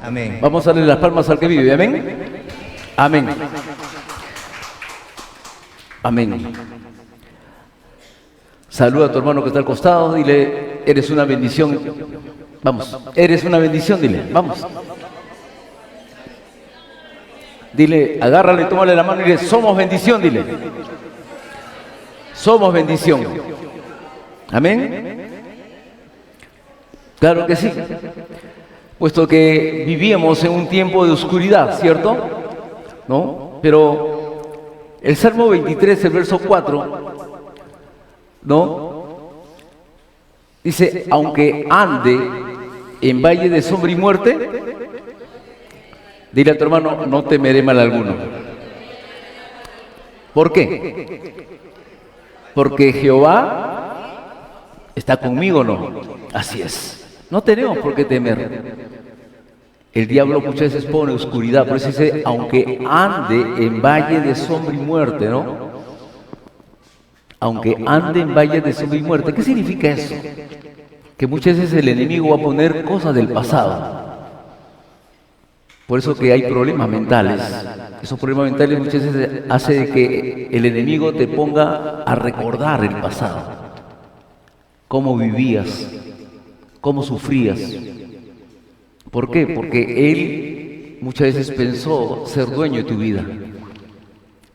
Amén. Vamos a darle las palmas al que vive. Amén. Amén. Amén. Saluda a tu hermano que está al costado. Dile, eres una bendición. Vamos, eres una bendición, dile. Vamos. Dile, agárrale, tómale la mano y dile, somos bendición, dile. Somos bendición. Amén. Claro que sí. Puesto que vivíamos en un tiempo de oscuridad, ¿cierto? ¿No? Pero el Salmo 23, el verso 4, ¿no? Dice, aunque ande en valle de sombra y muerte, dile a tu hermano, no temeré mal alguno. ¿Por qué? Porque Jehová está conmigo, ¿no? Así es. No tenemos por qué temer. El diablo muchas veces pone oscuridad, por eso dice, aunque ande en valle de sombra y muerte, ¿no? Aunque ande en valle de sombra y muerte. ¿Qué significa eso? Que muchas veces el enemigo va a poner cosas del pasado. Por eso que hay problemas mentales. Esos problemas mentales muchas veces hacen de que el enemigo te ponga a recordar el pasado. Cómo vivías, cómo sufrías. ¿Por qué? Porque él muchas veces pensó ser dueño de tu vida.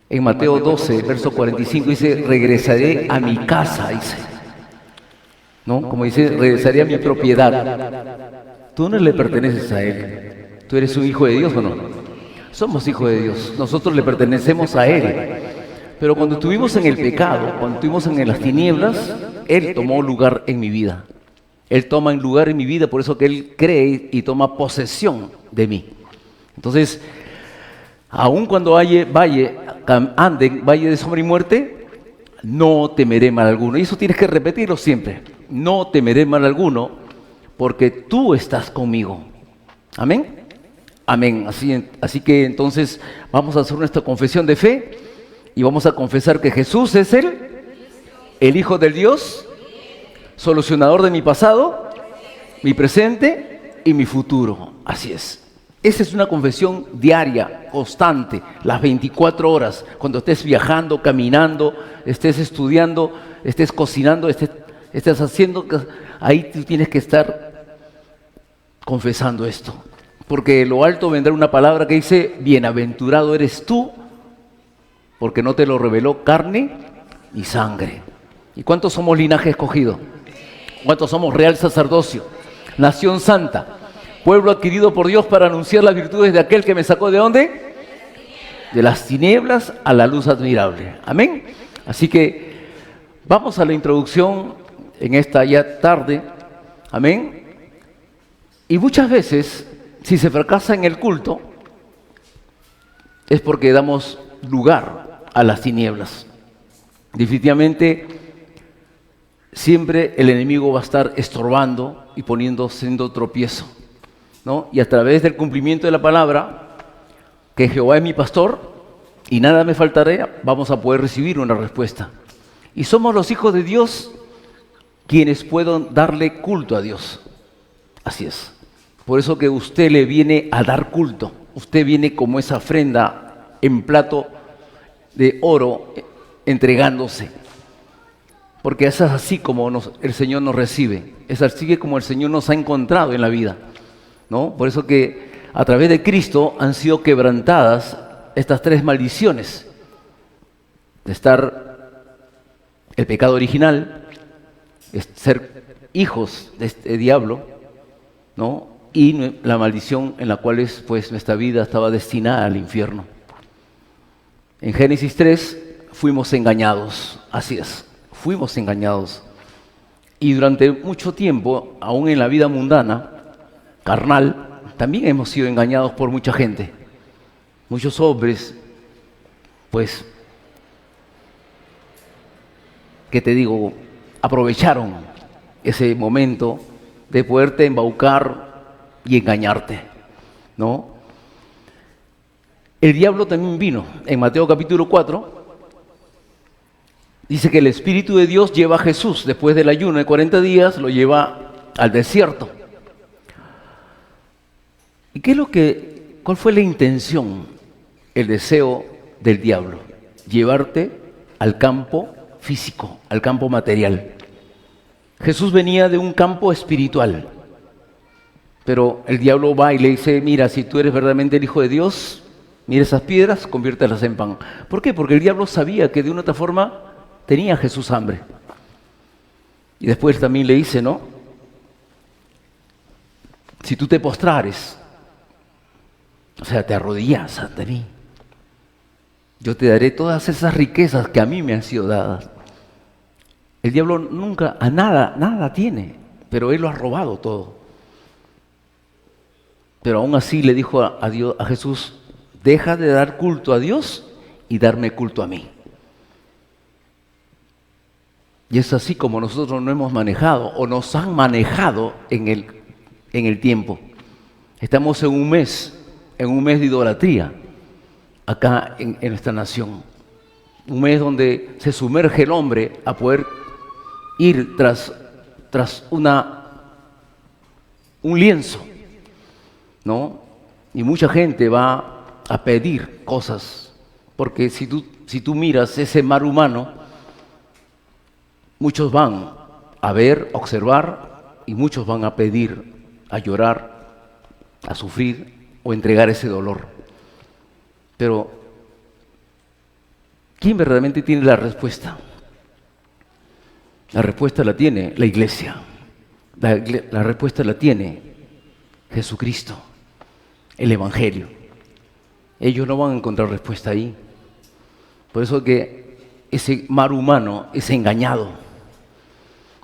En Mateo 12, verso 45 dice, regresaré a mi casa, dice. ¿No? Como dice, regresaré a mi propiedad. Tú no le perteneces a él. ¿Tú eres un hijo de Dios o no? Somos hijos de Dios. Nosotros le pertenecemos a él. Pero cuando estuvimos en el pecado, cuando estuvimos en las tinieblas, él tomó lugar en mi vida. Él toma lugar en mi vida, por eso que él cree y toma posesión de mí. Entonces, aun cuando ande en valle de sombra y muerte, no temeré mal alguno. Y eso tienes que repetirlo siempre. No temeré mal alguno, porque tú estás conmigo. Amén. Amén. Así que entonces vamos a hacer nuestra confesión de fe y vamos a confesar que Jesús es el Hijo del Dios, solucionador de mi pasado, mi presente y mi futuro. Así es. Esa es una confesión diaria, constante, las 24 horas, cuando estés viajando, caminando, estés estudiando, estés cocinando, estés haciendo, ahí tú tienes que estar confesando esto. Porque de lo alto vendrá una palabra que dice, bienaventurado eres tú, porque no te lo reveló carne ni sangre. ¿Y cuántos somos linaje escogido? ¿Cuántos somos real sacerdocio? Nación santa, pueblo adquirido por Dios para anunciar las virtudes de aquel que me sacó ¿de dónde? De las tinieblas a la luz admirable. Amén. Así que vamos a la introducción en esta ya tarde. Amén. Y muchas veces, si se fracasa en el culto, es porque damos lugar a las tinieblas. Definitivamente, siempre el enemigo va a estar estorbando y siendo tropiezo, ¿no? Y a través del cumplimiento de la palabra, que Jehová es mi pastor y nada me faltará, vamos a poder recibir una respuesta. Y somos los hijos de Dios quienes pueden darle culto a Dios. Así es. Por eso que usted le viene a dar culto. Usted viene como esa ofrenda en plato de oro entregándose. Porque es así como el Señor nos recibe. Es así como el Señor nos ha encontrado en la vida, ¿no? Por eso que a través de Cristo han sido quebrantadas estas 3 maldiciones. De estar el pecado original, ser hijos de este diablo, ¿no? Y la maldición en la cual pues nuestra vida estaba destinada al infierno. En Génesis 3 fuimos engañados, así es, fuimos engañados. Y durante mucho tiempo, aún en la vida mundana, carnal, también hemos sido engañados por mucha gente. Muchos hombres, pues, ¿qué te digo? Aprovecharon ese momento de poderte embaucar y engañarte, ¿no? El diablo también vino. En Mateo capítulo 4, dice que el Espíritu de Dios lleva a Jesús, después del ayuno de 40 días, lo lleva al desierto. ¿Y cuál fue la intención, el deseo del diablo? Llevarte al campo físico, al campo material. Jesús venía de un campo espiritual, pero el diablo va y le dice, mira, si tú eres verdaderamente el Hijo de Dios, mira esas piedras, conviértelas en pan. ¿Por qué? Porque el diablo sabía que de una u otra forma tenía Jesús hambre. Y después también le dice, ¿no? Si tú te postrares, o sea, te arrodillas ante mí, yo te daré todas esas riquezas que a mí me han sido dadas. El diablo nunca, nada tiene, pero él lo ha robado todo. Pero aún así le dijo a Jesús, deja de dar culto a Dios y darme culto a mí. Y es así como nosotros no hemos manejado o nos han manejado en el tiempo. Estamos en un mes de idolatría acá en nuestra nación. Un mes donde se sumerge el hombre a poder ir tras un lienzo, ¿no? Y mucha gente va a pedir cosas, porque si tú miras ese mar humano, muchos van a ver, observar, y muchos van a pedir, a llorar, a sufrir o entregar ese dolor. Pero, ¿quién verdaderamente tiene la respuesta? La respuesta la tiene la iglesia. La respuesta la tiene Jesucristo, el Evangelio. Ellos no van a encontrar respuesta ahí. Por eso que ese mar humano es engañado,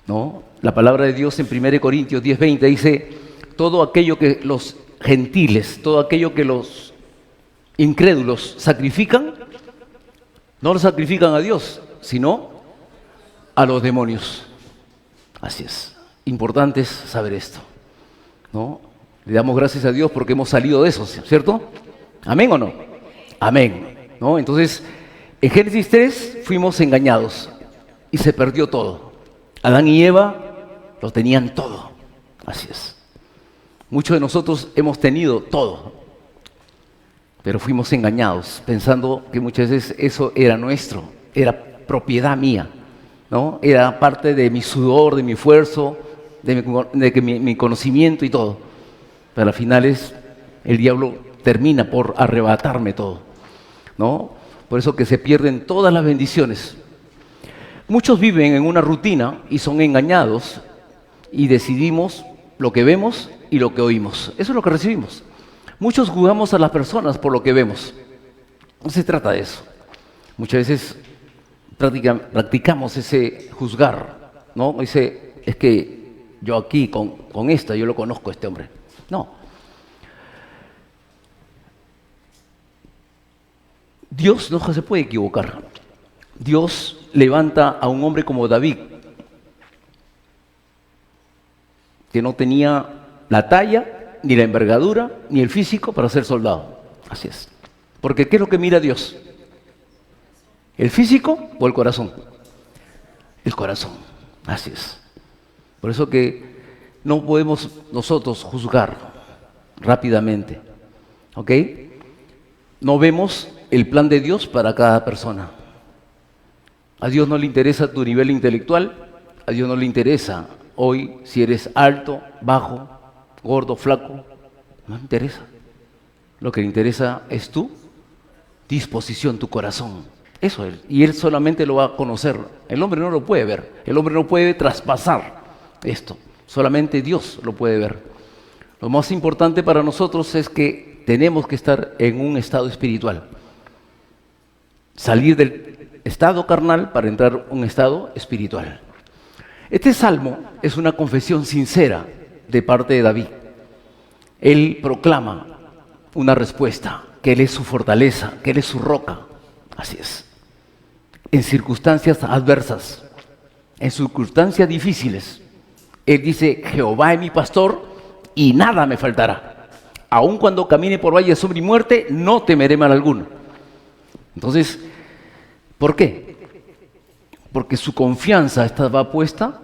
¿no? La palabra de Dios en 1 Corintios 10:20 dice, todo aquello que los gentiles, todo aquello que los incrédulos sacrifican, no lo sacrifican a Dios, sino a los demonios. Así es. Importante es saber esto, ¿no? Le damos gracias a Dios porque hemos salido de eso, ¿cierto? ¿Amén o no? Amén, ¿no? Entonces, en Génesis 3 fuimos engañados y se perdió todo. Adán y Eva lo tenían todo. Así es. Muchos de nosotros hemos tenido todo, pero fuimos engañados pensando que muchas veces eso era nuestro, era propiedad mía, ¿no? Era parte de mi sudor, de mi esfuerzo, de mi conocimiento y todo. Pero al final el diablo termina por arrebatarme todo, ¿no? Por eso que se pierden todas las bendiciones. Muchos viven en una rutina y son engañados y decidimos lo que vemos y lo que oímos. Eso es lo que recibimos. Muchos juzgamos a las personas por lo que vemos. No se trata de eso. Muchas veces practicamos ese juzgar, ¿no? Dice, es que yo aquí con esta, yo lo conozco a este hombre. No. Dios no se puede equivocar. Dios levanta a un hombre como David, que no tenía la talla, ni la envergadura, ni el físico para ser soldado. Así es. Porque ¿qué es lo que mira Dios? ¿El físico o el corazón? El corazón. Así es. Por eso que no podemos nosotros juzgar rápidamente. ¿Ok? No vemos el plan de Dios para cada persona. A Dios no le interesa tu nivel intelectual, a Dios no le interesa hoy si eres alto, bajo, gordo, flaco, no le interesa. Lo que le interesa es tu disposición, tu corazón. Eso es. Y Él solamente lo va a conocer. El hombre no lo puede ver. El hombre no puede traspasar esto. Solamente Dios lo puede ver. Lo más importante para nosotros es que tenemos que estar en un estado espiritual. Salir del estado carnal para entrar en un estado espiritual. Este salmo es una confesión sincera de parte de David. Él proclama una respuesta, que Él es su fortaleza, que Él es su roca. Así es. En circunstancias adversas, en circunstancias difíciles, Él dice, Jehová es mi pastor y nada me faltará. Aun cuando camine por valle de sombra y muerte, no temeré mal alguno. Entonces, ¿por qué? Porque su confianza estaba puesta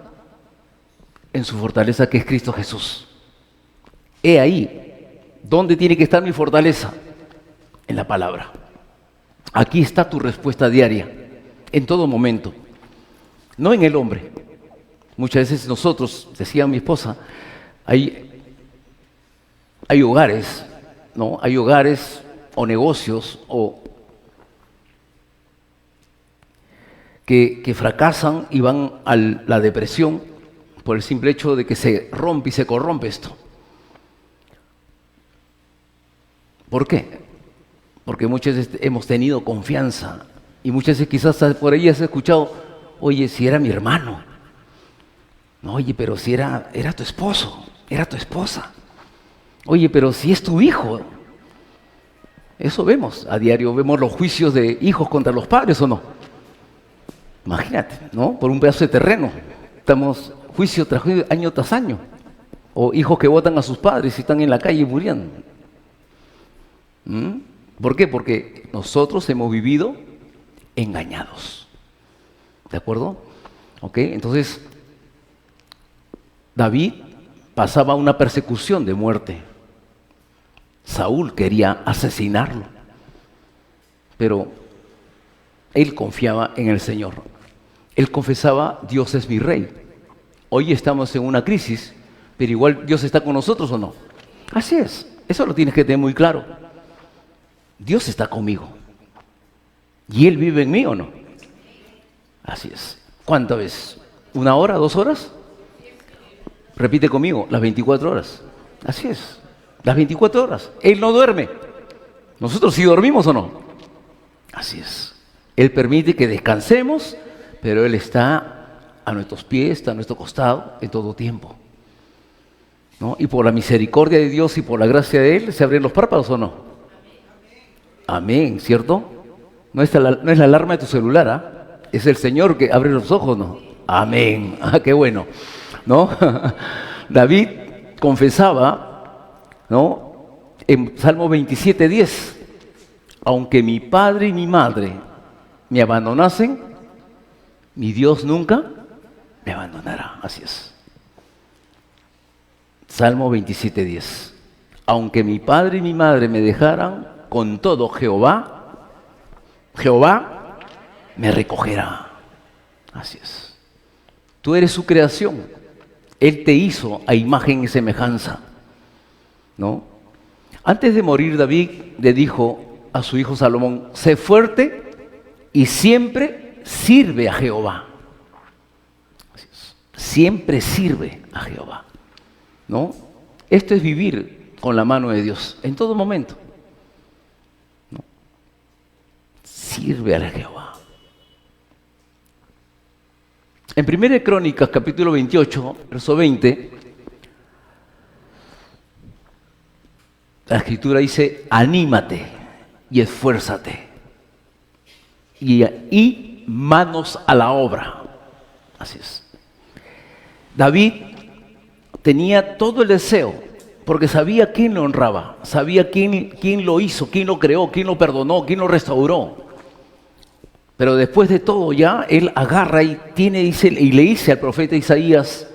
en su fortaleza, que es Cristo Jesús. He ahí ¿Dónde tiene que estar mi fortaleza? En la palabra. Aquí está tu respuesta diaria, en todo momento, no en el hombre. Muchas veces nosotros, decía mi esposa, hay hogares, ¿no? Hay hogares o negocios que fracasan y van a la depresión por el simple hecho de que se rompe y se corrompe esto. ¿Por qué? Porque muchas veces hemos tenido confianza y muchas veces quizás por ahí has escuchado, oye, si era mi hermano, no, oye, pero si era tu esposo, era tu esposa, oye, pero si es tu hijo. Eso vemos a diario, vemos los juicios de hijos contra los padres, ¿o no? Imagínate, ¿no? Por un pedazo de terreno, estamos juicio tras juicio, año tras año, o hijos que votan a sus padres y están en la calle muriendo. ¿Por qué? Porque nosotros hemos vivido engañados. ¿De acuerdo? ¿Ok? Entonces, David pasaba una persecución de muerte. Saúl quería asesinarlo, pero él confiaba en el Señor. Él confesaba, Dios es mi rey. Hoy estamos en una crisis, pero igual Dios está con nosotros, ¿o no? Así es, eso lo tienes que tener muy claro. Dios está conmigo. ¿Y Él vive en mí o no? Así es. ¿Cuántas veces? ¿1 hora, 2 horas? Repite conmigo, las 24 horas. Así es, las 24 horas. Él no duerme. ¿Nosotros sí dormimos o no? Así es. Él permite que descansemos, pero Él está a nuestros pies, está a nuestro costado en todo tiempo, ¿no? Y por la misericordia de Dios y por la gracia de Él, ¿se abren los párpados o no? Amén, ¿cierto? No es la alarma de tu celular, ¿ah? Es el Señor que abre los ojos, ¿no? Amén. Ah, qué bueno, ¿no? David confesaba, ¿no? En Salmo 27:10, aunque mi padre y mi madre me abandonasen, mi Dios nunca me abandonará. Así es. Salmo 27:10. Aunque mi padre y mi madre me dejaran, con todo Jehová me recogerá. Así es. Tú eres su creación. Él te hizo a imagen y semejanza, ¿no? Antes de morir, David le dijo a su hijo Salomón, sé fuerte y siempre sirve a Jehová. Así es. Siempre sirve a Jehová, ¿no? Esto es vivir con la mano de Dios en todo momento, ¿no? Sirve a Jehová. En 1 Crónicas, capítulo 28, verso 20, la Escritura dice, anímate y esfuérzate y manos a la obra. Así es. David tenía todo el deseo, porque sabía quién lo honraba, sabía quién lo hizo, quién lo creó, quién lo perdonó, quién lo restauró. Pero después de todo ya, él agarra y le dice al profeta Isaías,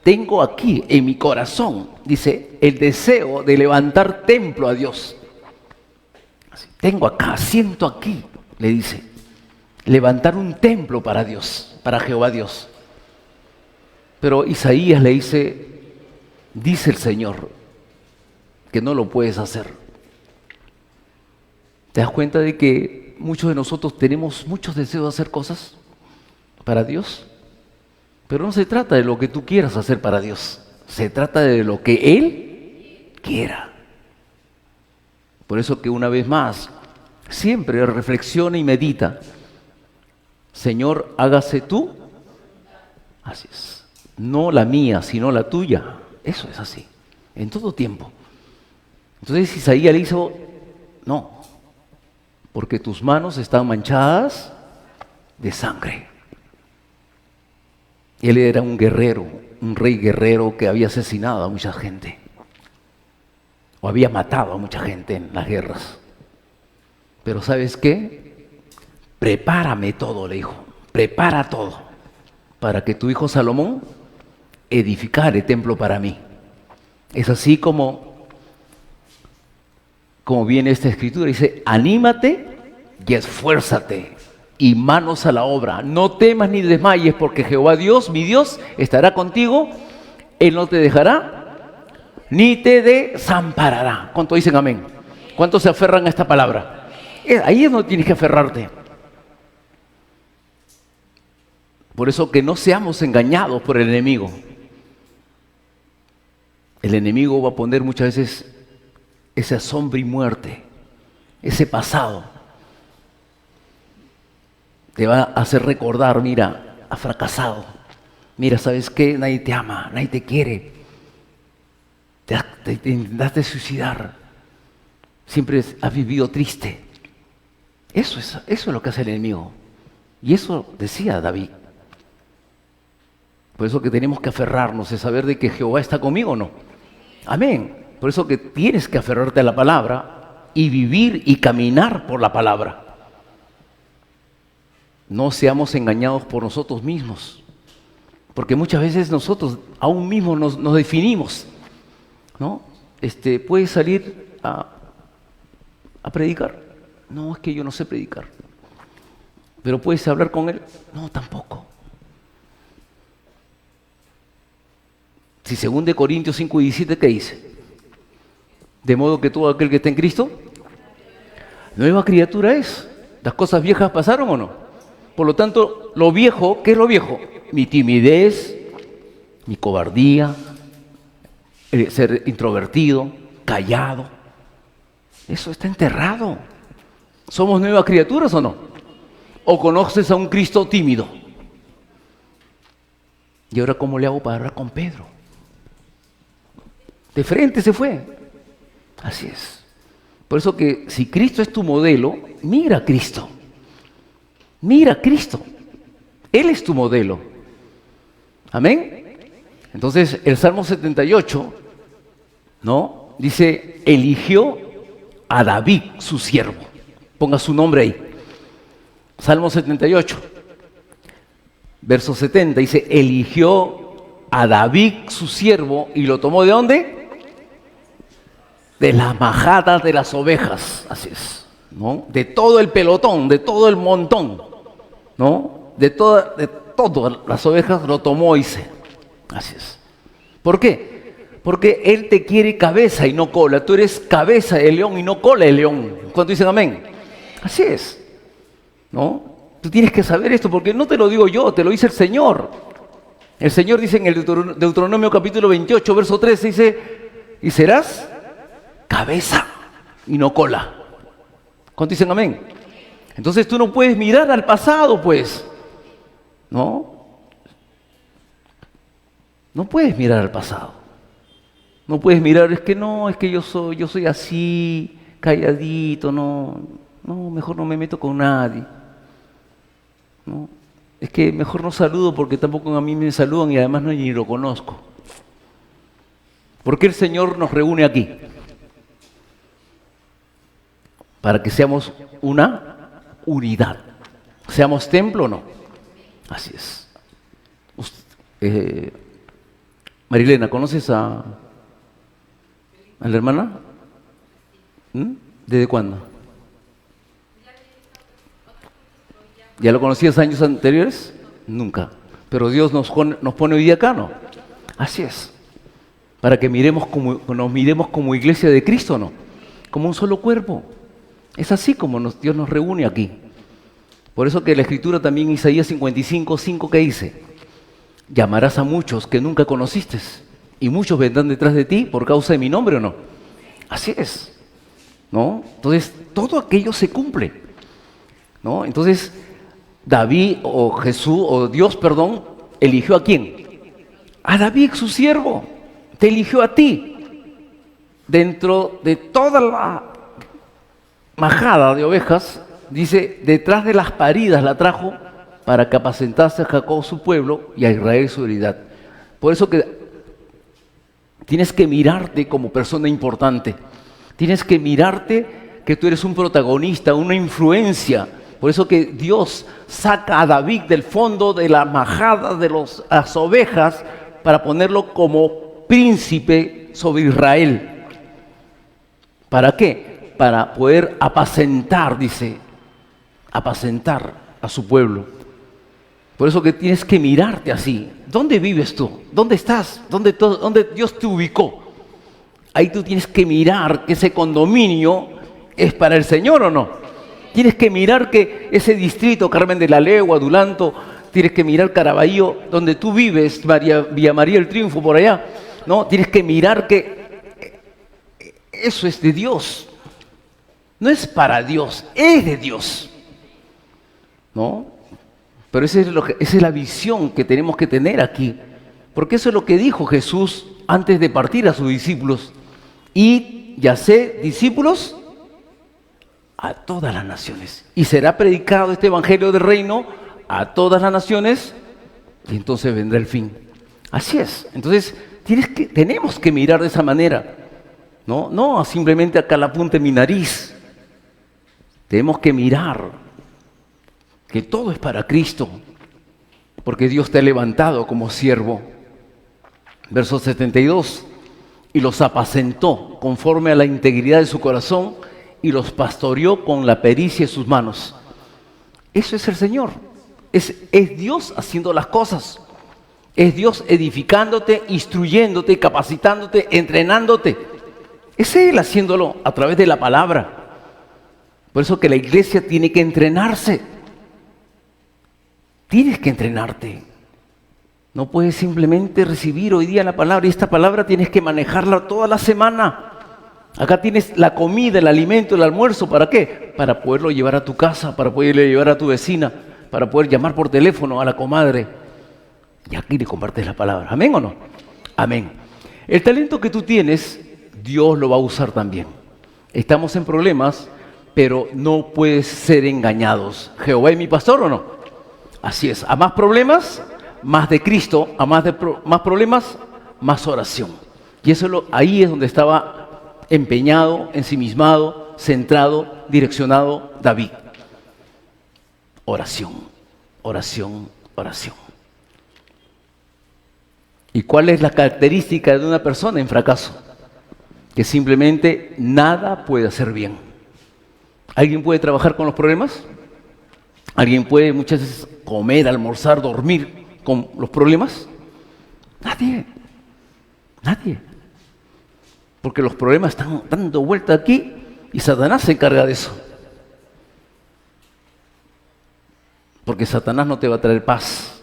tengo aquí en mi corazón, dice, el deseo de levantar templo a Dios. Así, tengo acá, siento aquí, le dice, levantar un templo para Dios, para Jehová Dios. Pero Isaías le dice el Señor, que no lo puedes hacer. ¿Te das cuenta de que muchos de nosotros tenemos muchos deseos de hacer cosas para Dios? Pero no se trata de lo que tú quieras hacer para Dios, se trata de lo que Él quiera. Por eso que una vez más, siempre reflexiona y medita. Señor, hágase tú. Así es. No la mía, sino la tuya. Eso es así, en todo tiempo. Entonces Isaías le hizo, no, porque tus manos están manchadas de sangre. Él era un guerrero, un rey guerrero que había asesinado a mucha gente, o había matado a mucha gente en las guerras. Pero ¿sabes qué? Prepárame todo, le dijo, prepara todo, para que tu hijo Salomón edificare templo para mí. Es así como como viene esta escritura, dice, anímate y esfuérzate y manos a la obra. No temas ni desmayes, porque Jehová Dios, mi Dios, estará contigo. Él no te dejará ni te desamparará. ¿Cuánto dicen amén? ¿Cuántos se aferran a esta palabra? Ahí es donde tienes que aferrarte. Por eso que no seamos engañados por el enemigo. El enemigo va a poner muchas veces esa sombra y muerte, ese pasado. Te va a hacer recordar, mira, has fracasado. Mira, ¿sabes qué? Nadie te ama, nadie te quiere. Te intentaste suicidar. Siempre has vivido triste. Eso es lo que hace el enemigo. Y eso decía David. Por eso que tenemos que aferrarnos, es saber de que Jehová está conmigo o no. Amén. Por eso que tienes que aferrarte a la palabra y vivir y caminar por la palabra. No seamos engañados por nosotros mismos. Porque muchas veces nosotros aún mismos nos definimos, ¿no? ¿Puedes salir a predicar? No, es que yo no sé predicar. ¿Pero puedes hablar con él? No, tampoco. Si 2 Corintios 5:17, ¿qué dice? De modo que todo aquel que está en Cristo, nueva criatura es. ¿Las cosas viejas pasaron o no? Por lo tanto, lo viejo, ¿qué es lo viejo? Mi timidez, mi cobardía, el ser introvertido, callado. Eso está enterrado. ¿Somos nuevas criaturas o no? ¿O conoces a un Cristo tímido? ¿Y ahora cómo le hago para hablar con Pedro? De frente se fue. Así es. Por eso que si Cristo es tu modelo, mira a Cristo. Mira a Cristo. Él es tu modelo. Amén. Entonces, el Salmo 78, ¿no? Dice, eligió a David, su siervo. Ponga su nombre ahí. Salmo 78, verso 70, dice, eligió a David, su siervo, y lo tomó ¿de dónde? De las majadas de las ovejas, así es, ¿no? De todo el pelotón, de todo el montón, ¿no? De todas las ovejas lo tomó, dice, así es. ¿Por qué? Porque Él te quiere cabeza y no cola. Tú eres cabeza de león y no cola de león. ¿Cuánto dicen amén? Así es, ¿no? Tú tienes que saber esto, porque no te lo digo yo, te lo dice el Señor. El Señor dice en el Deuteronomio capítulo 28, verso 13, dice, y serás cabeza y no cola. ¿Cuánto dicen amén? Entonces tú no puedes mirar al pasado, pues, ¿no? No puedes mirar al pasado. No puedes mirar, es que yo soy así, calladito, no, mejor no me meto con nadie. No, es que mejor no saludo porque tampoco a mí me saludan y además ni lo conozco. ¿Por qué el Señor nos reúne aquí? Para que seamos una unidad. ¿Seamos templo o no? Así es. Marilena, ¿conoces a la hermana? ¿Desde cuándo? ¿Ya lo conocías años anteriores? Nunca. Pero Dios nos pone hoy día acá, ¿no? Así es. Para que nos miremos como iglesia de Cristo, ¿no? Como un solo cuerpo. Es así como Dios nos reúne aquí. Por eso que la Escritura también, Isaías 55:5, ¿qué dice? Llamarás a muchos que nunca conociste, y muchos vendrán detrás de ti por causa de mi nombre, ¿o no? Así es, ¿no? Entonces, todo aquello se cumple, ¿no? Entonces, David o Jesús, o Dios, perdón, eligió ¿a quién? A David, su siervo. Te eligió a ti. Dentro de toda la majada de ovejas, dice, detrás de las paridas la trajo para que apacentase a Jacob su pueblo y a Israel su heredad. Por eso que tienes que mirarte como persona importante. Tienes que mirarte que tú eres un protagonista, una influencia. Por eso que Dios saca a David del fondo de la majada de las ovejas para ponerlo como príncipe sobre Israel. ¿Para qué? Para poder apacentar, dice, apacentar a su pueblo. Por eso que tienes que mirarte así. ¿Dónde vives tú? ¿Dónde estás? ¿Dónde Dios te ubicó? Ahí tú tienes que mirar que ese condominio es para el Señor o no. Tienes que mirar que ese distrito, Carmen de la Legua, Dulanto, tienes que mirar Caraballo, donde tú vives, Villa María el Triunfo, por allá, ¿no? Tienes que mirar que eso es de Dios. No es para Dios, es de Dios, ¿no? Pero esa es la visión que tenemos que tener aquí. Porque eso es lo que dijo Jesús antes de partir a sus discípulos. Y ya sé, discípulos, a todas las naciones. Y será predicado este evangelio del reino a todas las naciones y entonces vendrá el fin. Así es. Entonces tenemos que mirar de esa manera. No simplemente acá la punta de mi nariz. Tenemos que mirar que todo es para Cristo, porque Dios te ha levantado como siervo. Verso 72, y los apacentó conforme a la integridad de su corazón y los pastoreó con la pericia de sus manos. Eso es el Señor. Es Dios haciendo las cosas. Es Dios edificándote, instruyéndote, capacitándote, entrenándote. Es Él haciéndolo a través de la palabra. Por eso que la iglesia tiene que entrenarse. Tienes que entrenarte. No puedes simplemente recibir hoy día la palabra y esta palabra tienes que manejarla toda la semana. Acá tienes la comida, el alimento, el almuerzo. ¿Para qué? Para poderlo llevar a tu casa, para poderlo llevar a tu vecina, para poder llamar por teléfono a la comadre. Y aquí le compartes la palabra. ¿Amén o no? Amén. El talento que tú tienes, Dios lo va a usar también. Estamos en problemas, pero no puedes ser engañados. ¿Jehová es mi pastor o no? Así es. A más problemas, más de Cristo. A más problemas, más oración. Y eso ahí es donde estaba empeñado, ensimismado, centrado, direccionado David. Oración, oración, oración. ¿Y cuál es la característica de una persona en fracaso? Que simplemente nada puede hacer bien. ¿Alguien puede trabajar con los problemas? ¿Alguien puede muchas veces comer, almorzar, dormir con los problemas? Nadie. Nadie. Porque los problemas están dando vuelta aquí y Satanás se encarga de eso. Porque Satanás no te va a traer paz.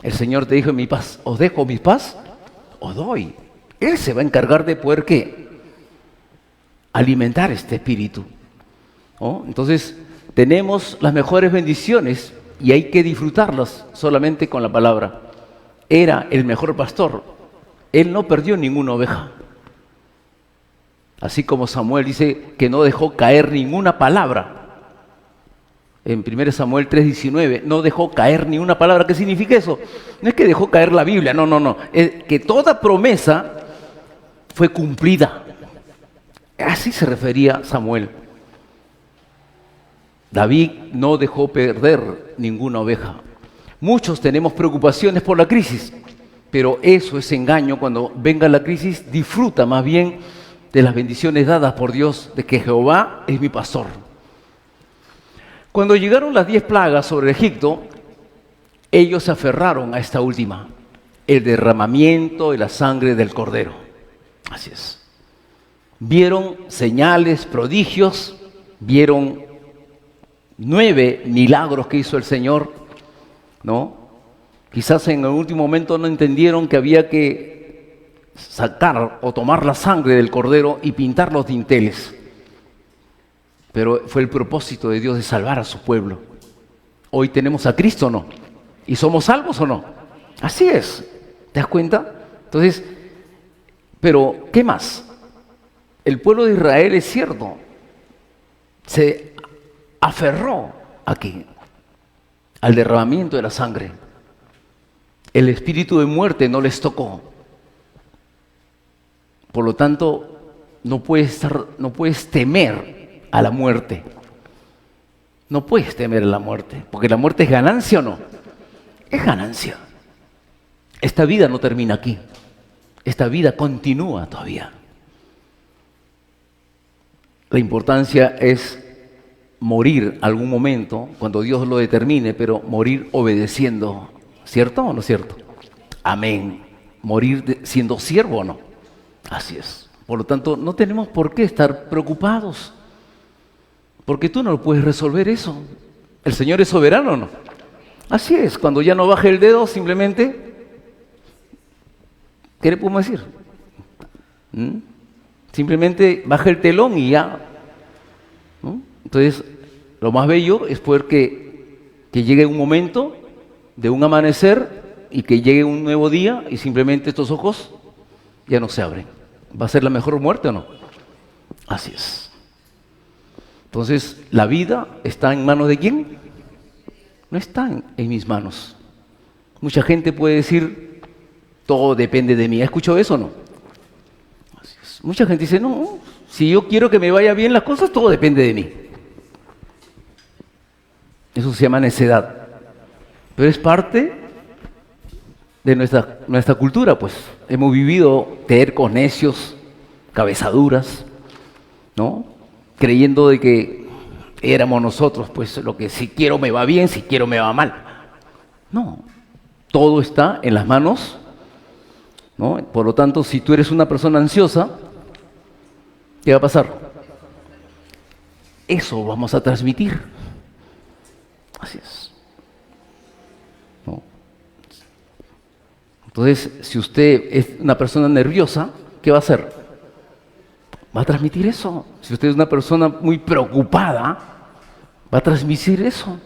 El Señor te dijo: en mi paz os dejo, mi paz os doy. Él se va a encargar de poder, ¿qué? Alimentar este espíritu, ¿no? Entonces, tenemos las mejores bendiciones y hay que disfrutarlas solamente con la palabra. Era el mejor pastor. Él no perdió ninguna oveja. Así como Samuel dice que no dejó caer ninguna palabra. En 1 Samuel 3:19, no dejó caer ni una palabra. ¿Qué significa eso? No es que dejó caer la Biblia, no. Es que toda promesa fue cumplida. Así se refería Samuel. David no dejó perder ninguna oveja. Muchos tenemos preocupaciones por la crisis, pero eso es engaño. Cuando venga la crisis, disfruta más bien de las bendiciones dadas por Dios, de que Jehová es mi pastor. Cuando llegaron las 10 plagas sobre Egipto, ellos se aferraron a esta última, el derramamiento de la sangre del cordero. Así es. Vieron señales, prodigios, vieron 9 milagros que hizo el Señor, ¿no? Quizás en el último momento no entendieron que había que sacar o tomar la sangre del cordero y pintar los dinteles. Pero fue el propósito de Dios de salvar a su pueblo. Hoy tenemos a Cristo, ¿no? ¿Y somos salvos o no? Así es. ¿Te das cuenta? Entonces, pero ¿qué más? El pueblo de Israel, es cierto, se aferró aquí al derramamiento de la sangre. El espíritu de muerte no les tocó. Por lo tanto, no puedes temer a la muerte. No puedes temer a la muerte, porque la muerte es ganancia o no. Es ganancia. Esta vida no termina aquí. Esta vida continúa todavía. La importancia es morir algún momento, cuando Dios lo determine, pero morir obedeciendo. ¿Cierto o no es cierto? Amén. Morir siendo siervo o no. Así es. Por lo tanto, no tenemos por qué estar preocupados, porque tú no puedes resolver eso. ¿El Señor es soberano o no? Así es. Cuando ya no baje el dedo, simplemente, ¿qué le podemos decir? Simplemente baja el telón y ya. ¿No? Entonces, lo más bello es poder que llegue un momento de un amanecer y que llegue un nuevo día y simplemente estos ojos ya no se abren. ¿Va a ser la mejor muerte o no? Así es. Entonces, ¿la vida está en manos de quién? No está en mis manos. Mucha gente puede decir, todo depende de mí. ¿Ha escuchado eso o no? Así es. Mucha gente dice, no, si yo quiero que me vaya bien las cosas, todo depende de mí. Eso se llama necedad. Pero es parte de nuestra cultura, pues. Hemos vivido tercos, necios, cabezaduras, ¿no? Creyendo de que éramos nosotros, pues, lo que si quiero me va bien, si quiero me va mal. No, todo está en las manos, ¿no? Por lo tanto, si tú eres una persona ansiosa, ¿qué va a pasar? Eso vamos a transmitir. Así es. ¿No? Entonces, si usted es una persona nerviosa, ¿qué va a hacer? Va a transmitir eso. Si usted es una persona muy preocupada, va a transmitir eso.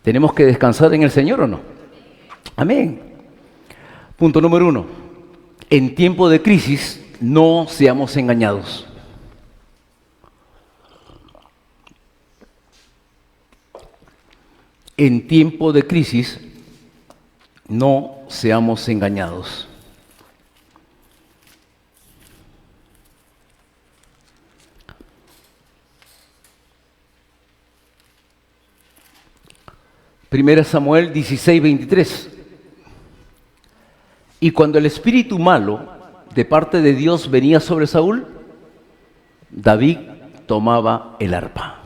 ¿Tenemos que descansar en el Señor o no? Amén. Punto número 1. En tiempo de crisis, no seamos engañados. En tiempo de crisis, no seamos engañados. Primera Samuel 16:23. Y cuando el espíritu malo de parte de Dios venía sobre Saúl, David tomaba el arpa.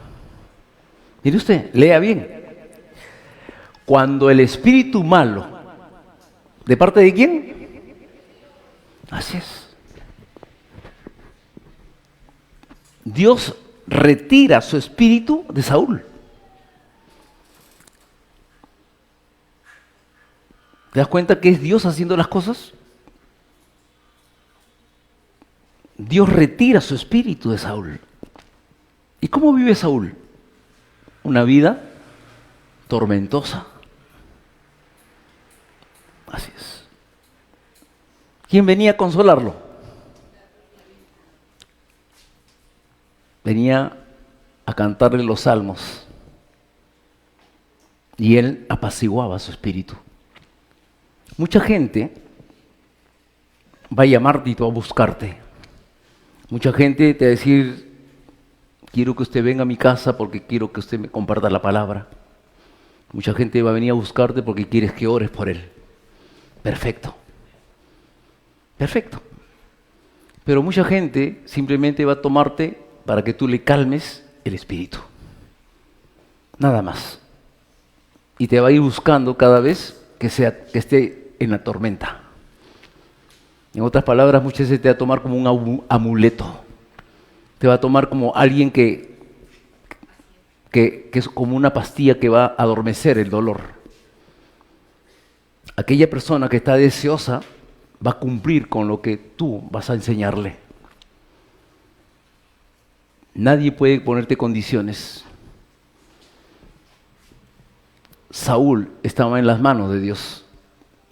Mire usted, lea bien. Cuando el espíritu malo, ¿de parte de quién? Así es. Dios retira su espíritu de Saúl. ¿Te das cuenta que es Dios haciendo las cosas? Dios retira su espíritu de Saúl. ¿Y cómo vive Saúl? Una vida tormentosa. Así es. ¿Quién venía a consolarlo? Venía a cantarle los salmos y él apaciguaba su espíritu. Mucha gente va a llamarte y va a buscarte. Mucha gente te va a decir, quiero que usted venga a mi casa porque quiero que usted me comparta la palabra. Mucha gente va a venir a buscarte porque quieres que ores por él. Perfecto. Perfecto. Pero mucha gente simplemente va a tomarte para que tú le calmes el espíritu. Nada más. Y te va a ir buscando cada vez que esté en la tormenta. En otras palabras, muchas veces te va a tomar como un amuleto. Te va a tomar como alguien que es como una pastilla que va a adormecer el dolor. Aquella persona que está deseosa va a cumplir con lo que tú vas a enseñarle. Nadie puede ponerte condiciones. Saúl estaba en las manos de Dios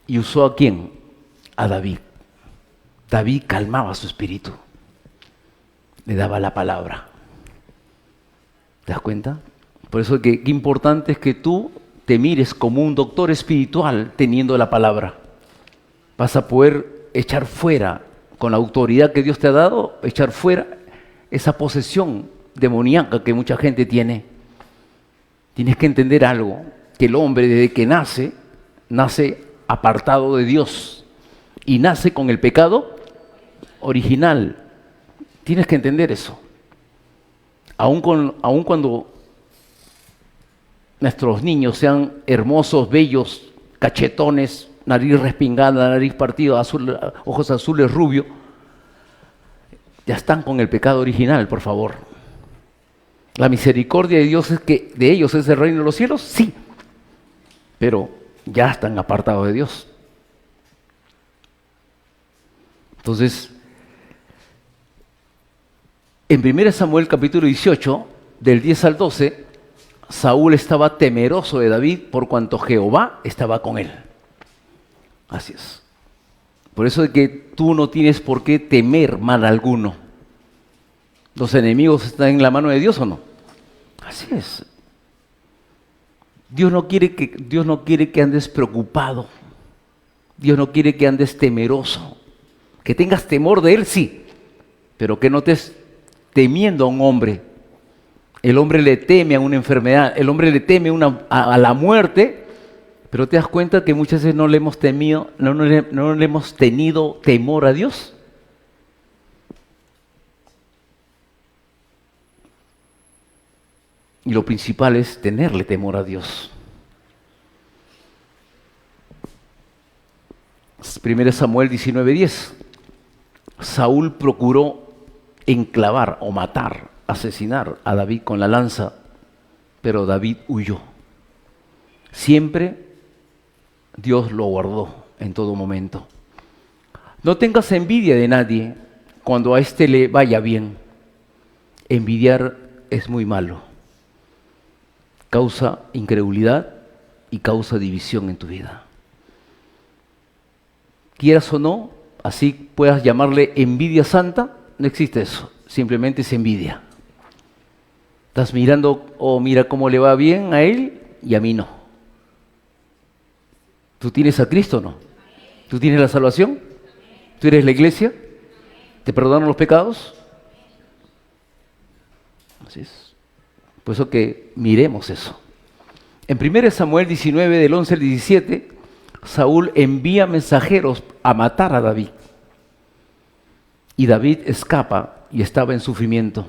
y usó ¿a quién? A David. David calmaba su espíritu, le daba la palabra. ¿Te das cuenta? Por eso qué importante es que tú te mires como un doctor espiritual teniendo la palabra. Vas a poder echar fuera, con la autoridad que Dios te ha dado, echar fuera esa posesión demoníaca que mucha gente tiene. Tienes que entender algo, que el hombre desde que nace apartado de Dios y nace con el pecado original. Tienes que entender eso. Aun cuando nuestros niños sean hermosos, bellos, cachetones, nariz respingada, nariz partida, ojos azules, rubio, ya están con el pecado original, por favor. ¿La misericordia de Dios es que de ellos es el reino de los cielos? Sí, pero ya están apartados de Dios. Entonces, en 1 Samuel capítulo 18, del 10 al 12, Saúl estaba temeroso de David por cuanto Jehová estaba con él. Así es. Por eso es que tú no tienes por qué temer mal alguno. ¿Los enemigos están en la mano de Dios o no? Así es. Dios no quiere que andes preocupado. Dios no quiere que andes temeroso. Que tengas temor de Él, sí, pero que no estés temiendo a un hombre. El hombre le teme a una enfermedad, el hombre le teme a la muerte, pero te das cuenta que muchas veces no le hemos temido, no le hemos tenido temor a Dios. Y lo principal es tenerle temor a Dios. 1 Samuel 19:10. Saúl procuró enclavar o matar, asesinar a David con la lanza, pero David huyó. Siempre Dios lo guardó en todo momento. No tengas envidia de nadie cuando a éste le vaya bien. Envidiar es muy malo. Causa incredulidad y causa división en tu vida. Quieras o no, así puedas llamarle envidia santa, no existe eso, simplemente es envidia. Estás mirando, mira cómo le va bien a él y a mí no. ¿Tú tienes a Cristo o no? ¿Tú tienes la salvación? ¿Tú eres la iglesia? ¿Te perdonan los pecados? Así es. Por eso que miremos eso. En 1 Samuel 19, del 11 al 17, Saúl envía mensajeros a matar a David. Y David escapa y estaba en sufrimiento.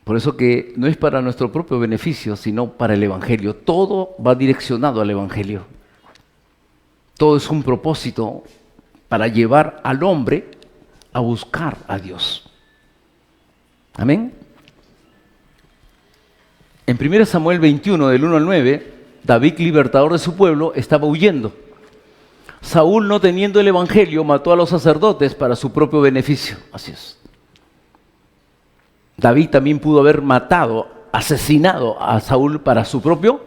Por eso que no es para nuestro propio beneficio, sino para el Evangelio. Todo va direccionado al Evangelio. Todo es un propósito para llevar al hombre a buscar a Dios. Amén. En 1 Samuel 21, del 1 al 9, David, libertador de su pueblo, estaba huyendo. Saúl, no teniendo el Evangelio, mató a los sacerdotes para su propio beneficio. Así es. David también pudo haber matado, asesinado a Saúl para su propio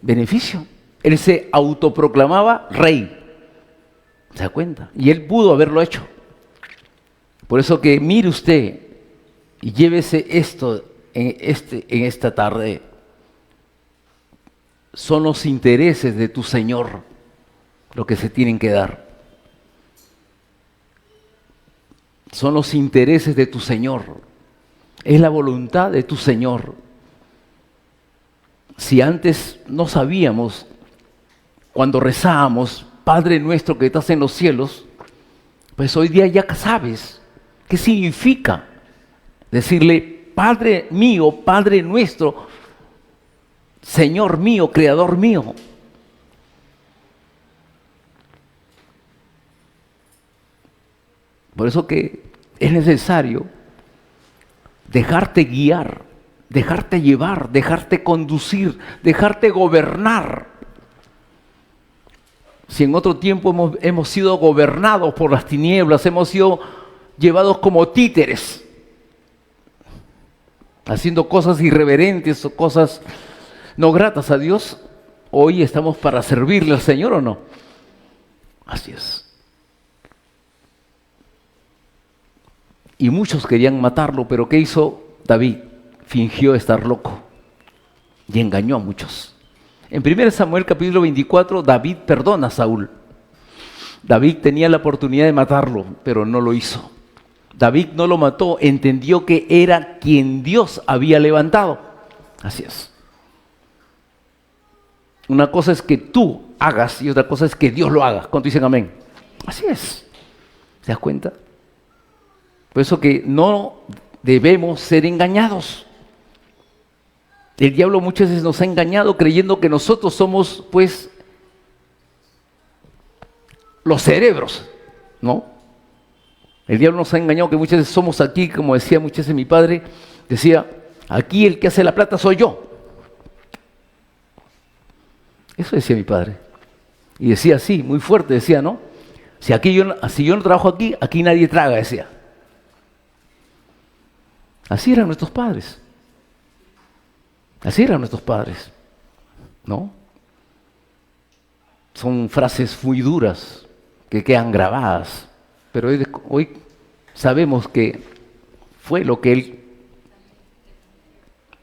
beneficio. Él se autoproclamaba rey. ¿Se da cuenta? Y él pudo haberlo hecho. Por eso que mire usted y llévese esto en esta tarde. Son los intereses de tu Señor lo que se tienen que dar. Son los intereses de tu Señor. Es la voluntad de tu Señor. Si antes no sabíamos, cuando rezábamos, Padre nuestro que estás en los cielos, pues hoy día ya sabes qué significa decirle, Padre mío, Padre nuestro, Señor mío, Creador mío. Por eso que es necesario dejarte guiar, dejarte llevar, dejarte conducir, dejarte gobernar. Si en otro tiempo hemos sido gobernados por las tinieblas, hemos sido llevados como títeres, haciendo cosas irreverentes o cosas no gratas a Dios, hoy estamos para servirle al Señor, ¿o no? Así es. Y muchos querían matarlo, pero ¿qué hizo David? Fingió estar loco y engañó a muchos. En 1 Samuel capítulo 24, David perdona a Saúl. David tenía la oportunidad de matarlo, pero no lo hizo. David no lo mató, entendió que era quien Dios había levantado. Así es. Una cosa es que tú hagas y otra cosa es que Dios lo haga. ¿Cuánto dicen amén? Así es. ¿Se das cuenta? Por eso que no debemos ser engañados. El diablo muchas veces nos ha engañado creyendo que nosotros somos, pues, los cerebros, ¿no? El diablo nos ha engañado que muchas veces somos aquí, como decía muchas veces mi padre, decía, aquí el que hace la plata soy yo. Eso decía mi padre. Y decía así, muy fuerte, decía, ¿no? Si yo no trabajo aquí, aquí nadie traga, decía. Así eran nuestros padres. Así eran nuestros padres, ¿no? Son frases muy duras que quedan grabadas, pero hoy sabemos que fue lo que él,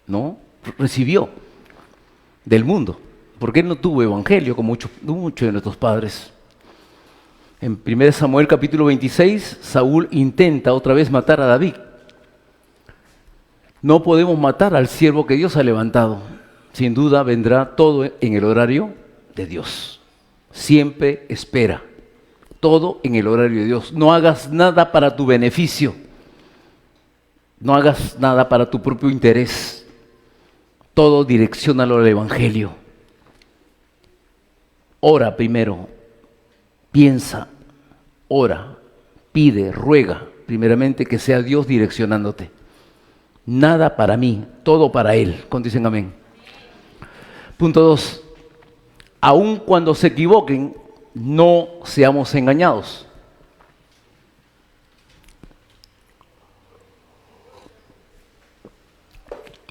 ¿no?, recibió del mundo, porque él no tuvo evangelio como muchos de nuestros padres. En 1 Samuel capítulo 26, Saúl intenta otra vez matar a David. No podemos matar al siervo que Dios ha levantado. Sin duda vendrá todo en el horario de Dios. Siempre espera. Todo en el horario de Dios. No hagas nada para tu beneficio. No hagas nada para tu propio interés. Todo direcciónalo al Evangelio. Ora primero. Piensa. Ora. Pide. Ruega. Primeramente que sea Dios direccionándote. Nada para mí, todo para Él. ¿Cuántos dicen amén? Punto 2. Aun cuando se equivoquen, no seamos engañados.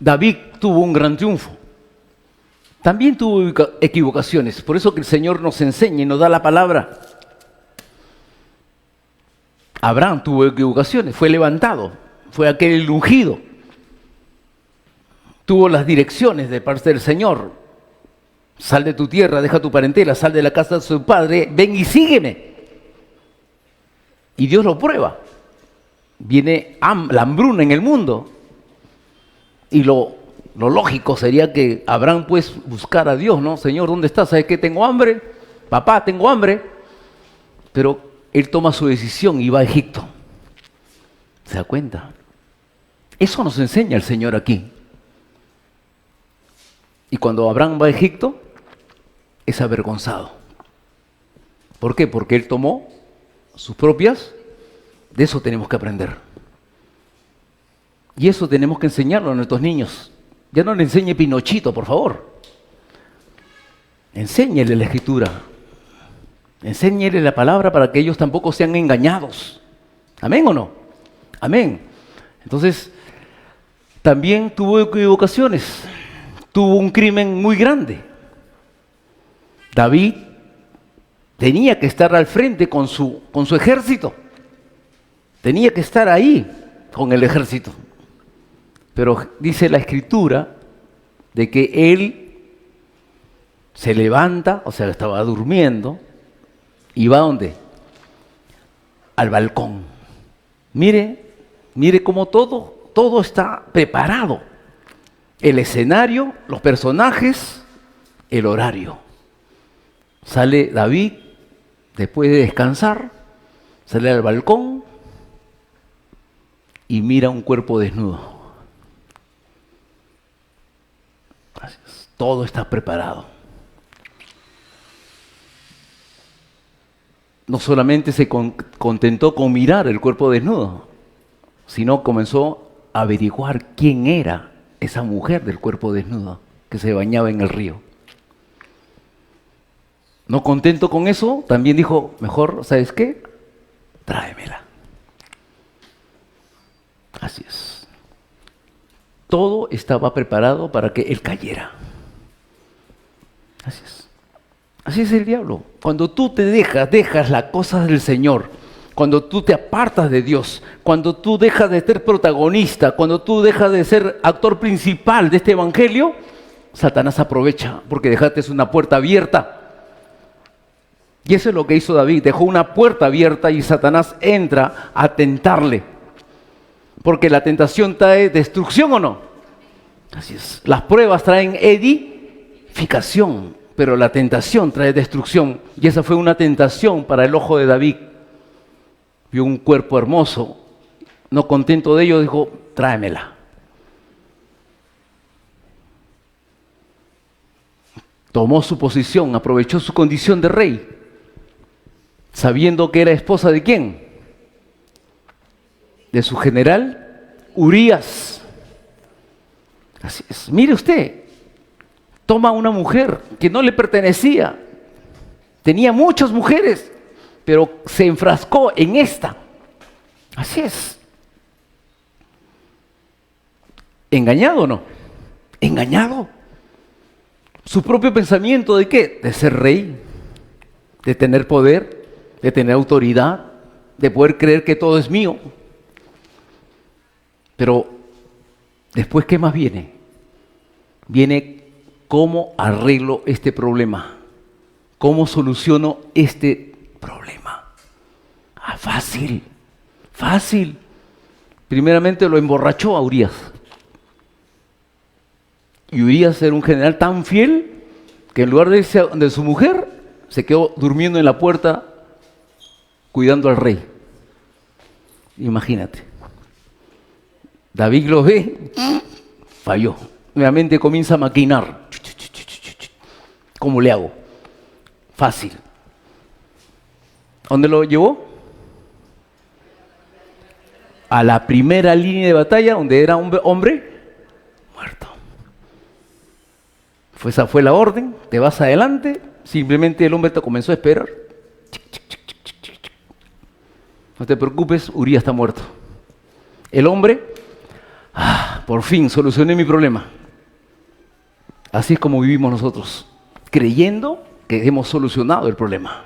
David tuvo un gran triunfo. También tuvo equivocaciones. Por eso que el Señor nos enseña y nos da la palabra. Abraham tuvo equivocaciones, fue levantado, fue aquel ungido. Tuvo las direcciones de parte del Señor. Sal de tu tierra, deja tu parentela, sal de la casa de su padre, ven y sígueme. Y Dios lo prueba. Viene la hambruna en el mundo. Y lo lógico sería que Abraham pues buscara a Dios, ¿no? Señor, ¿dónde estás? ¿Sabes qué? Tengo hambre. Papá, tengo hambre. Pero él toma su decisión y va a Egipto. ¿Se da cuenta? Eso nos enseña el Señor aquí. Y cuando Abraham va a Egipto, es avergonzado. ¿Por qué? Porque él tomó sus propias. De eso tenemos que aprender. Y eso tenemos que enseñarlo a nuestros niños. Ya no le enseñe Pinochito, por favor. Enséñele la Escritura. Enséñele la palabra para que ellos tampoco sean engañados. ¿Amén o no? Amén. Entonces, también tuvo equivocaciones. Tuvo un crimen muy grande. David tenía que estar al frente con su ejército. Tenía que estar ahí con el ejército. Pero dice la Escritura de que él se levanta, o sea, estaba durmiendo, y va ¿a dónde? Al balcón. Mire cómo todo está preparado. El escenario, los personajes, el horario. Sale David, después de descansar, sale al balcón y mira un cuerpo desnudo. Todo está preparado. No solamente se contentó con mirar el cuerpo desnudo, sino comenzó a averiguar quién era esa mujer del cuerpo desnudo que se bañaba en el río. No contento con eso, también dijo, mejor, ¿sabes qué? Tráemela. Así es. Todo estaba preparado para que él cayera. Así es. Así es el diablo. Cuando tú te dejas las cosas del Señor, cuando tú te apartas de Dios, cuando tú dejas de ser protagonista, cuando tú dejas de ser actor principal de este evangelio, Satanás aprovecha porque dejaste una puerta abierta. Y eso es lo que hizo David, dejó una puerta abierta y Satanás entra a tentarle. Porque la tentación trae destrucción, ¿o no? Así es. Las pruebas traen edificación. pero la tentación trae destrucción. Y esa fue una tentación para el ojo de David. Vio un cuerpo hermoso, no contento de ello, dijo, tráemela. Tomó su posición, aprovechó su condición de rey, sabiendo que era esposa ¿de quién? De su general Urías. Así es. Mire usted, toma una mujer que no le pertenecía, tenía muchas mujeres, pero se enfrascó en esta. Así es. ¿Engañado o no? Engañado. Su propio pensamiento ¿de qué? De ser rey, de tener poder, de tener autoridad, de poder creer que todo es mío. Pero después, ¿qué más viene? Viene cómo arreglo este problema, cómo soluciono este problema. Ah, fácil, fácil. Primeramente lo emborrachó a Urías. Y Urías era un general tan fiel que en lugar de irse de su mujer, se quedó durmiendo en la puerta cuidando al rey. Imagínate. David lo ve, falló. Nuevamente comienza a maquinar. ¿Cómo le hago? Fácil. ¿Dónde lo llevó? A la primera línea de batalla, donde era un hombre muerto. Esa fue la orden, te vas adelante, simplemente el hombre te comenzó a esperar. No te preocupes, Urías está muerto. El hombre, por fin solucioné mi problema. Así es como vivimos nosotros, creyendo que hemos solucionado el problema.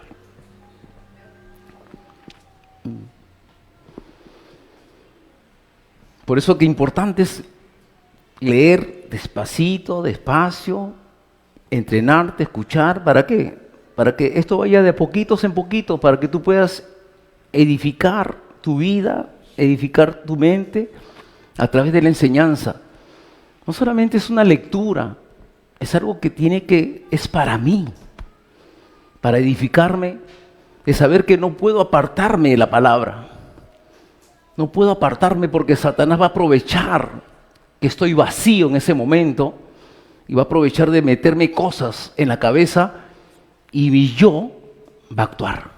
Por eso que importante es leer despacito, despacio, entrenarte, escuchar. ¿Para qué? Para que esto vaya de poquitos en poquitos, para que tú puedas edificar tu vida, edificar tu mente a través de la enseñanza. No solamente es una lectura, es algo que es para mí, para edificarme, de saber que no puedo apartarme de la palabra. No puedo apartarme porque Satanás va a aprovechar que estoy vacío en ese momento y va a aprovechar de meterme cosas en la cabeza y mi yo va a actuar.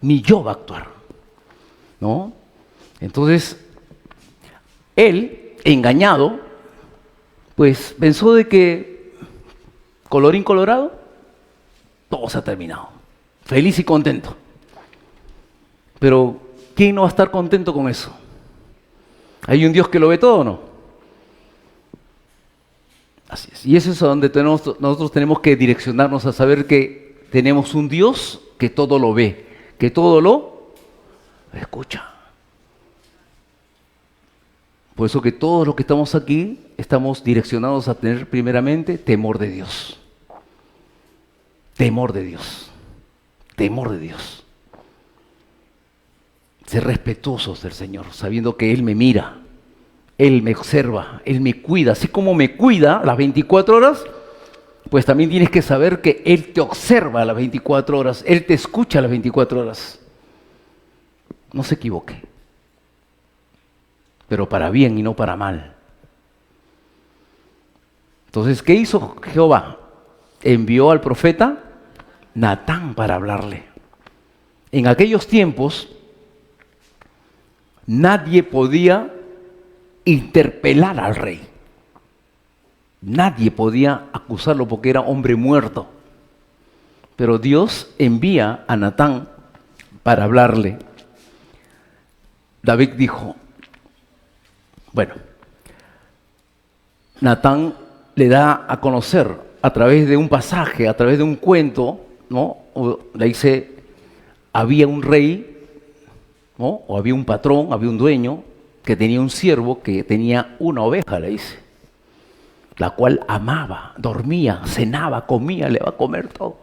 Mi yo va a actuar, ¿no? Entonces, él, engañado, pues pensó de que, colorín colorado, todo se ha terminado. Feliz y contento. Pero, ¿quién no va a estar contento con eso? ¿Hay un Dios que lo ve todo o no? Así es. Y eso es a donde nosotros tenemos que direccionarnos a saber que tenemos un Dios que todo lo ve, que todo lo escucha. Por eso que todos los que estamos aquí estamos direccionados a tener primeramente temor de Dios. Temor de Dios. Temor de Dios. Ser respetuosos del Señor, sabiendo que Él me mira, Él me observa, Él me cuida. Así como me cuida las 24 horas, pues también tienes que saber que Él te observa las 24 horas, Él te escucha las 24 horas. No se equivoque, pero para bien y no para mal. Entonces, ¿qué hizo Jehová? Envió al profeta Natán para hablarle. En aquellos tiempos, nadie podía interpelar al rey. Nadie podía acusarlo porque era hombre muerto. Pero Dios envía a Natán para hablarle. David dijo, bueno, Natán le da a conocer a través de un pasaje, a través de un cuento, ¿no? Le dice, había un rey, ¿no? O había un patrón, había un dueño que tenía un siervo que tenía una oveja, le dice, la cual amaba, dormía, cenaba, comía, le va a comer todo.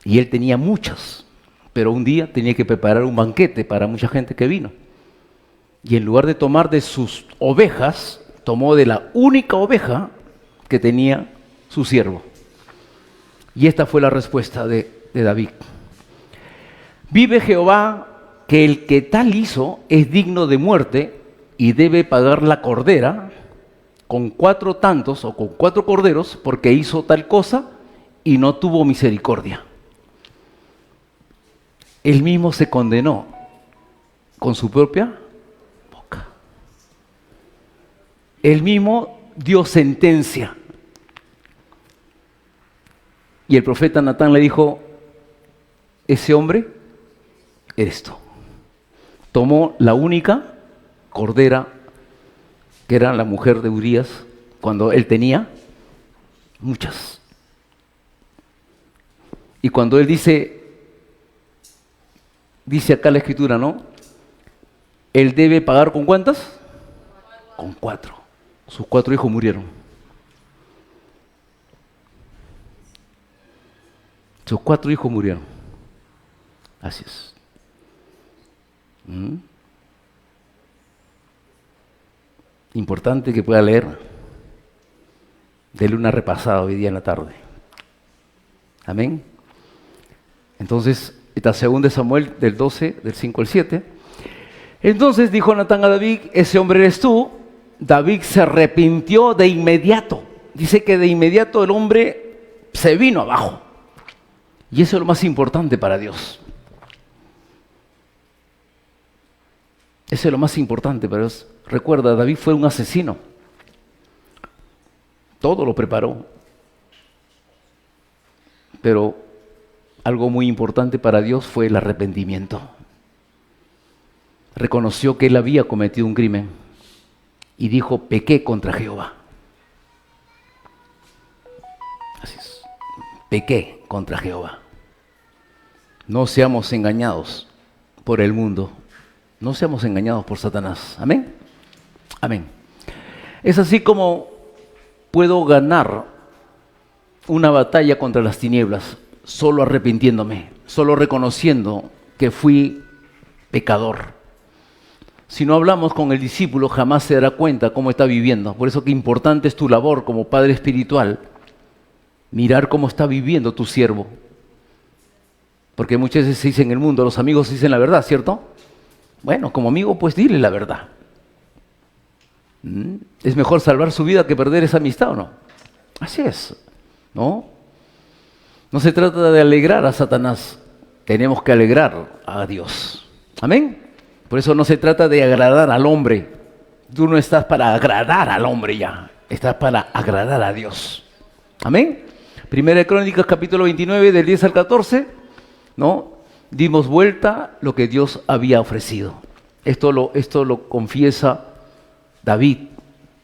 Y él tenía muchas, pero un día tenía que preparar un banquete para mucha gente que vino. Y en lugar de tomar de sus ovejas, tomó de la única oveja que tenía su siervo. Y esta fue la respuesta de David. Vive Jehová, que el que tal hizo es digno de muerte y debe pagar la cordera con 4 tantos o con 4 corderos, porque hizo tal cosa y no tuvo misericordia. Él mismo se condenó con su propia boca. Él mismo dio sentencia. Y el profeta Natán le dijo, ese hombre eres tú. Tomó la única cordera que era la mujer de Urías, cuando él tenía muchas. Y cuando él dice acá la escritura, ¿no? Él debe pagar ¿con cuántas? Con 4. Sus 4 hijos murieron. Sus 4 hijos murieron. Así es. Importante que pueda leer. Dele una repasada hoy día en la tarde. Amén. Entonces, esta segunda de Samuel del 12, del 5 al 7. Entonces dijo Natán a David, ese hombre eres tú. David se arrepintió de inmediato. Dice que de inmediato el hombre se vino abajo. Y eso es lo más importante para Dios. Eso es lo más importante para Dios. Recuerda, David fue un asesino. Todo lo preparó. Pero algo muy importante para Dios fue el arrepentimiento. Reconoció que él había cometido un crimen y dijo, pequé contra Jehová. Así es. Pequé contra Jehová. No seamos engañados por el mundo. No seamos engañados por Satanás. Amén. Amén. Es así como puedo ganar una batalla contra las tinieblas, solo arrepintiéndome, solo reconociendo que fui pecador. Si no hablamos con el discípulo, jamás se dará cuenta cómo está viviendo. Por eso que importante es tu labor como padre espiritual, mirar cómo está viviendo tu siervo. Porque muchas veces se dice en el mundo, los amigos dicen la verdad, ¿cierto? Bueno, como amigo, pues dile la verdad. ¿Es mejor salvar su vida que perder esa amistad o no? Así es, ¿no? No se trata de alegrar a Satanás, tenemos que alegrar a Dios. Amén. Por eso no se trata de agradar al hombre. Tú no estás para agradar al hombre ya, estás para agradar a Dios. Amén. Primera de Crónicas, capítulo 29, del 10 al 14, ¿no? Dimos vuelta lo que Dios había ofrecido. Esto lo confiesa David,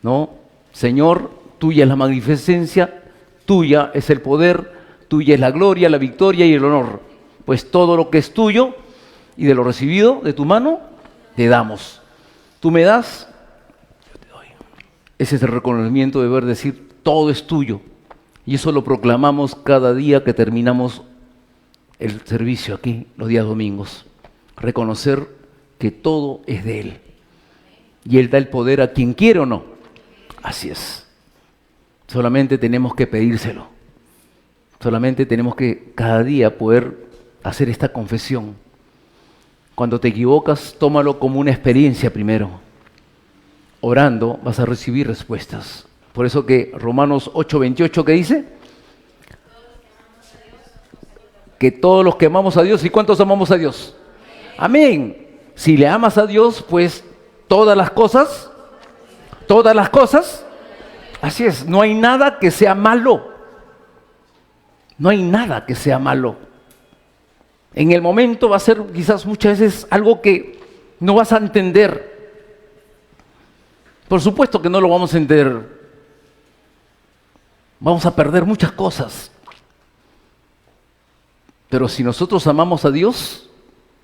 ¿no? Señor, tuya es la magnificencia, tuya es el poder, tuya es la gloria, la victoria y el honor. Pues todo lo que es tuyo y de lo recibido de tu mano, te damos. Tú me das, yo te doy. Ese es el reconocimiento de ver decir, todo es tuyo. Y eso lo proclamamos cada día que terminamos el servicio aquí, los días domingos. Reconocer que todo es de Él. Y Él da el poder a quien quiere o no. Así es. Solamente tenemos que pedírselo. Solamente tenemos que cada día poder hacer esta confesión. Cuando te equivocas, tómalo como una experiencia primero. Orando vas a recibir respuestas. Por eso que Romanos 8:28, ¿qué dice? Que todos los que amamos a Dios, ¿y cuántos amamos a Dios? Amén. Si le amas a Dios, pues todas las cosas, así es, no hay nada que sea malo. No hay nada que sea malo. En el momento va a ser quizás muchas veces algo que no vas a entender. Por supuesto que no lo vamos a entender. Vamos a perder muchas cosas. Pero si nosotros amamos a Dios,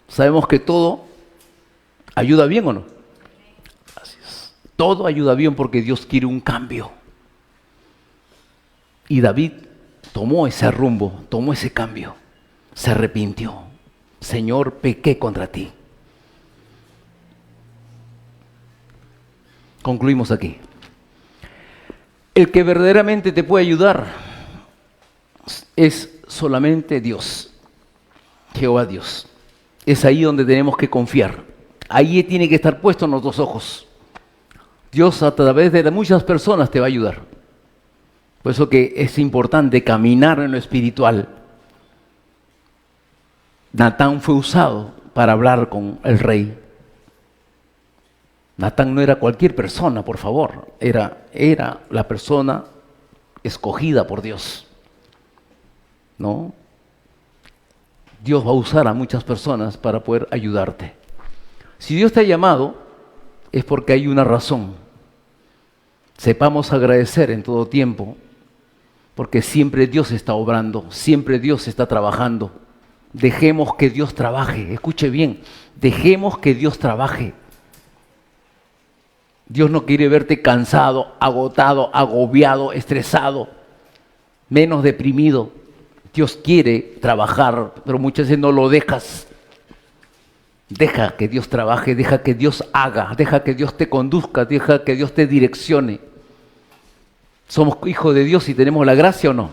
sabemos que todo ayuda bien o no. Así es. Todo ayuda bien porque Dios quiere un cambio. Y David tomó ese rumbo, tomó ese cambio. Se arrepintió. Señor, pequé contra ti. Concluimos aquí. El que verdaderamente te puede ayudar es solamente Dios, Jehová Dios. Es ahí donde tenemos que confiar. Ahí tiene que estar puesto en nuestros ojos. Dios a través de muchas personas te va a ayudar. Por eso que es importante caminar en lo espiritual. Natán fue usado para hablar con el rey. Natán no era cualquier persona, por favor. Era la persona escogida por Dios. ¿No? Dios va a usar a muchas personas para poder ayudarte. Si Dios te ha llamado, es porque hay una razón. Sepamos agradecer en todo tiempo, porque siempre Dios está obrando, siempre Dios está trabajando. Dejemos que Dios trabaje, escuche bien, dejemos que Dios trabaje. Dios no quiere verte cansado, agotado, agobiado, estresado, menos deprimido. Dios quiere trabajar, pero muchas veces no lo dejas. Deja que Dios trabaje, deja que Dios haga, deja que Dios te conduzca, deja que Dios te direccione. ¿Somos hijos de Dios y tenemos la gracia o no?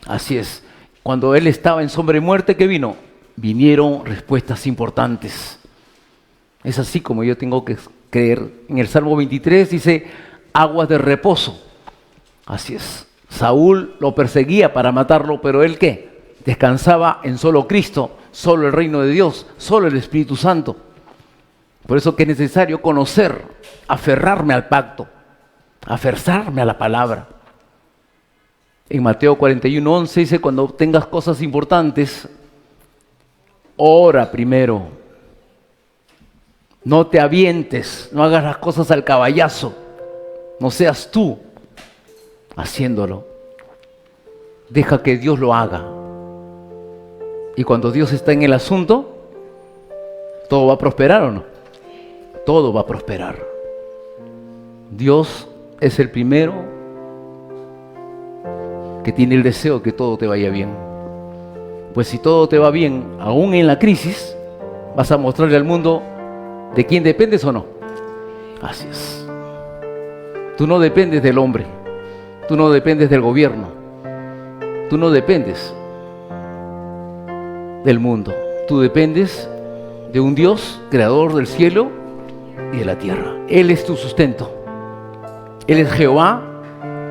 Así es. Cuando Él estaba en sombra y muerte, ¿qué vino? Vinieron respuestas importantes. Es así como yo tengo que creer. En el Salmo 23 dice, aguas de reposo. Así es. Saúl lo perseguía para matarlo, pero él ¿qué? Descansaba en solo Cristo, solo el reino de Dios, solo el Espíritu Santo. Por eso que es necesario conocer, aferrarme al pacto, aferrarme a la palabra. En Mateo 41:11 dice, cuando tengas cosas importantes, ora primero. No te avientes, no hagas las cosas al caballazo, no seas tú haciéndolo. Deja que Dios lo haga. Y cuando Dios está en el asunto, ¿todo va a prosperar o no? Todo va a prosperar. Dios es el primero que tiene el deseo que todo te vaya bien. Pues si todo te va bien, aún en la crisis, vas a mostrarle al mundo de quién dependes o no. Así es. Tú no dependes del hombre. Tú no dependes del gobierno. Tú no dependes del mundo. Tú dependes de un Dios, creador del cielo y de la tierra. Él es tu sustento. Él es Jehová,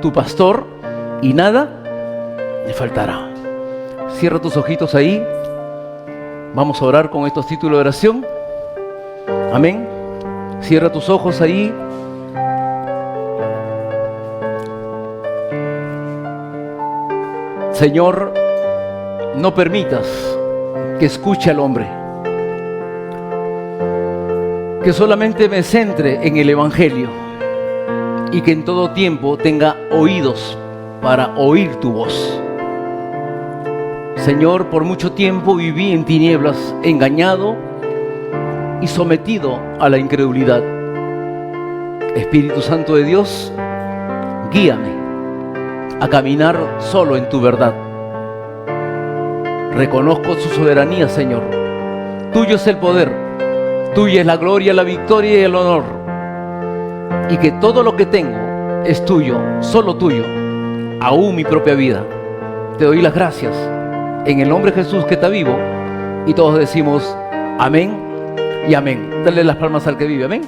tu pastor, y nada le faltará. Cierra tus ojitos ahí. Vamos a orar con estos títulos de oración. Amén. Cierra tus ojos ahí. Señor, no permitas que escuche al hombre, que solamente me centre en el Evangelio y que en todo tiempo tenga oídos para oír tu voz. Señor, por mucho tiempo viví en tinieblas, engañado y sometido a la incredulidad. Espíritu Santo de Dios, guíame a caminar solo en tu verdad. Reconozco tu soberanía, Señor. Tuyo es el poder, tuya es la gloria, la victoria y el honor. Y que todo lo que tengo es tuyo, solo tuyo, aún mi propia vida. Te doy las gracias en el nombre de Jesús que está vivo. Y todos decimos amén y amén. Dale las palmas al que vive, amén.